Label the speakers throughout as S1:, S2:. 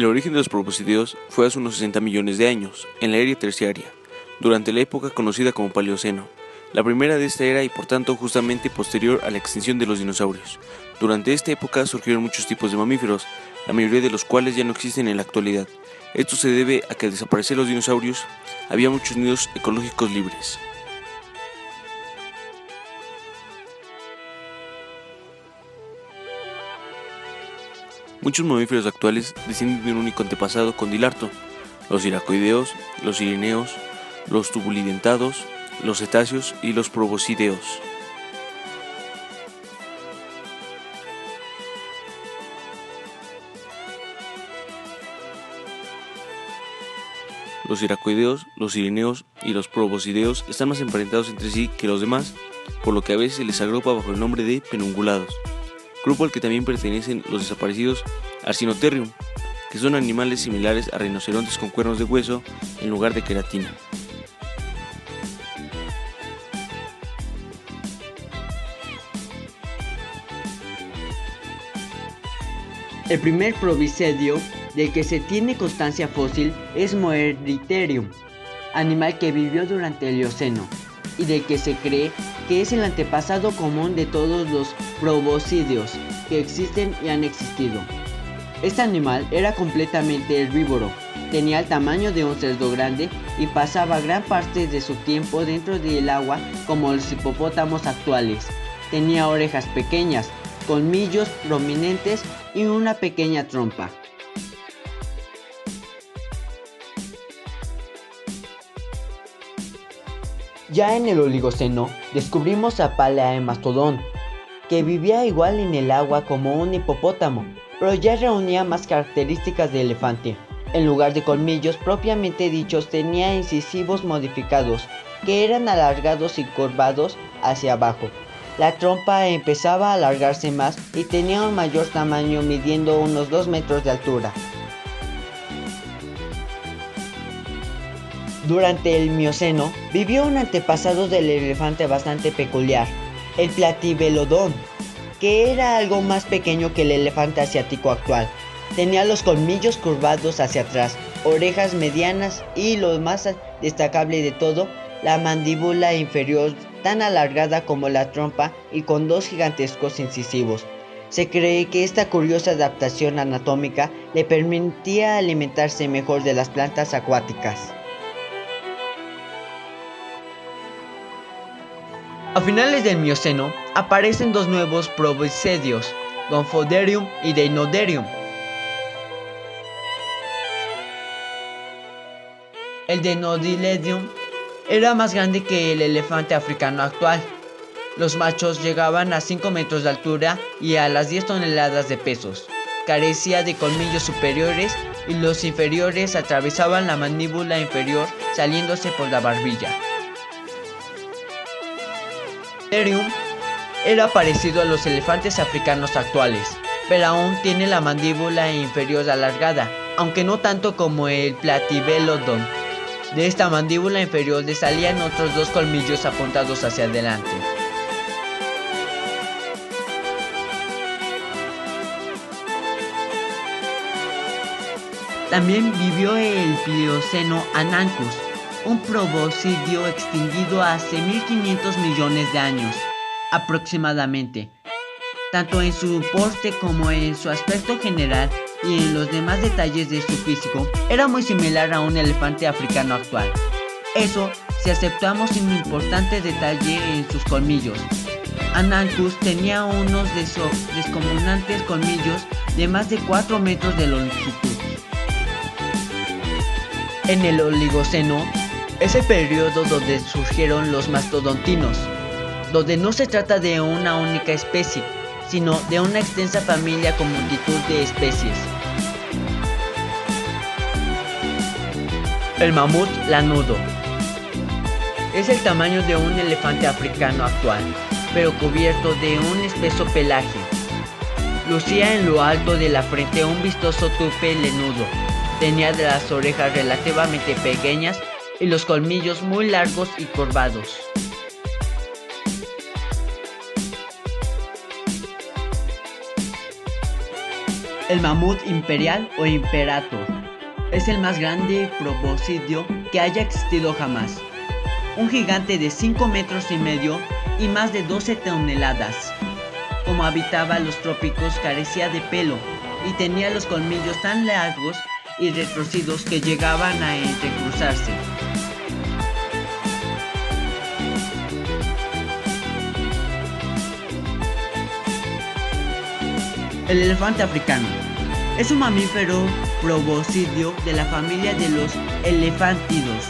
S1: El origen de los proboscideos fue hace unos 60 millones de años, en la era terciaria, durante la época conocida como Paleoceno, la primera de esta era y por tanto justamente posterior a la extinción de los dinosaurios. Durante esta época surgieron muchos tipos de mamíferos, la mayoría de los cuales ya no existen en la actualidad. Esto se debe a que al desaparecer los dinosaurios, había muchos nidos ecológicos libres. Muchos mamíferos actuales descienden de un único antepasado condilarto: los iracoideos, los sirineos, los tubulidentados, los cetáceos y los proboscideos. Los iracoideos, los sirineos y los proboscideos están más emparentados entre sí que los demás, por lo que a veces se les agrupa bajo el nombre de penungulados, grupo al que también pertenecen los desaparecidos Arcinotherium, que son animales similares a rinocerontes con cuernos de hueso en lugar de queratina.
S2: El primer proboscideo del que se tiene constancia fósil es Moeritherium, animal que vivió durante el Eoceno y del que se cree que es el antepasado común de todos los proboscideos que existen y han existido. Este animal era completamente herbívoro, tenía el tamaño de un cerdo grande y pasaba gran parte de su tiempo dentro del agua como los hipopótamos actuales. Tenía orejas pequeñas, colmillos prominentes y una pequeña trompa. Ya en el Oligoceno descubrimos a Palaemastodon, que vivía igual en el agua como un hipopótamo, pero ya reunía más características de elefante. En lugar de colmillos propiamente dichos, tenía incisivos modificados, que eran alargados y curvados hacia abajo. La trompa empezaba a alargarse más y tenía un mayor tamaño, midiendo unos 2 metros de altura. Durante el Mioceno vivió un antepasado del elefante bastante peculiar, el Platybelodon, que era algo más pequeño que el elefante asiático actual. Tenía los colmillos curvados hacia atrás, orejas medianas y, lo más destacable de todo, la mandíbula inferior tan alargada como la trompa y con 2 gigantescos incisivos. Se cree que esta curiosa adaptación anatómica le permitía alimentarse mejor de las plantas acuáticas. A finales del Mioceno aparecen 2 nuevos proboscideos, Gomphothrerium y Deinotherium. El Deinotherium era más grande que el elefante africano actual. Los machos llegaban a 5 metros de altura y a las 10 toneladas de pesos. Carecía de colmillos superiores y los inferiores atravesaban la mandíbula inferior saliéndose por la barbilla. Deinotherium era parecido a los elefantes africanos actuales, pero aún tiene la mandíbula inferior alargada, aunque no tanto como el Platybelodon. De esta mandíbula inferior le salían otros 2 colmillos apuntados hacia adelante. También vivió el Plioceno Ananchus, un proboscideo extinguido hace 1500 millones de años, aproximadamente. Tanto en su porte como en su aspecto general y en los demás detalles de su físico, era muy similar a un elefante africano actual. Eso si aceptamos un importante detalle en sus colmillos. Ananchus tenía unos descomunantes colmillos de más de 4 metros de longitud. En el Oligoceno es el periodo donde surgieron los mastodontinos, donde no se trata de una única especie, sino de una extensa familia con multitud de especies. El mamut lanudo es el tamaño de un elefante africano actual, pero cubierto de un espeso pelaje. Lucía en lo alto de la frente un vistoso tupe lenudo. Tenía las orejas relativamente pequeñas y los colmillos muy largos y curvados. El mamut imperial o imperator es el más grande proboscideo que haya existido jamás. Un gigante de 5 metros y medio y más de 12 toneladas. Como habitaba los trópicos, carecía de pelo y tenía los colmillos tan largos y retorcidos que llegaban a entrecruzarse. El elefante africano es un mamífero proboscideo de la familia de los elefántidos.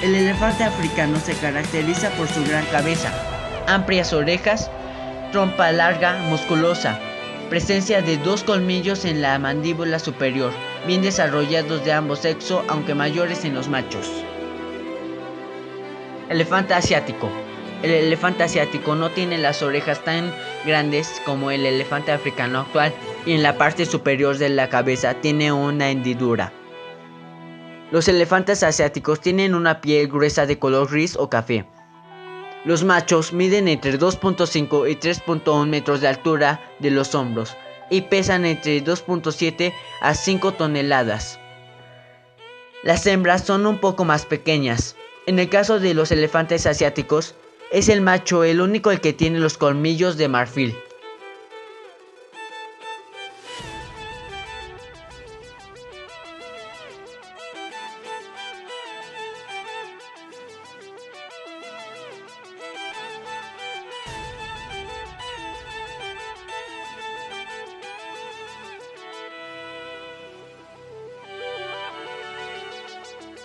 S2: El elefante africano se caracteriza por su gran cabeza, amplias orejas, trompa larga, musculosa, presencia de 2 colmillos en la mandíbula superior, bien desarrollados de ambos sexos, aunque mayores en los machos. Elefante asiático. El elefante asiático no tiene las orejas tan grandes como el elefante africano actual y en la parte superior de la cabeza tiene una hendidura. Los elefantes asiáticos tienen una piel gruesa de color gris o café. Los machos miden entre 2.5 y 3.1 metros de altura de los hombros y pesan entre 2.7 a 5 toneladas. Las hembras son un poco más pequeñas. En el caso de los elefantes asiáticos, es el macho el único el que tiene los colmillos de marfil.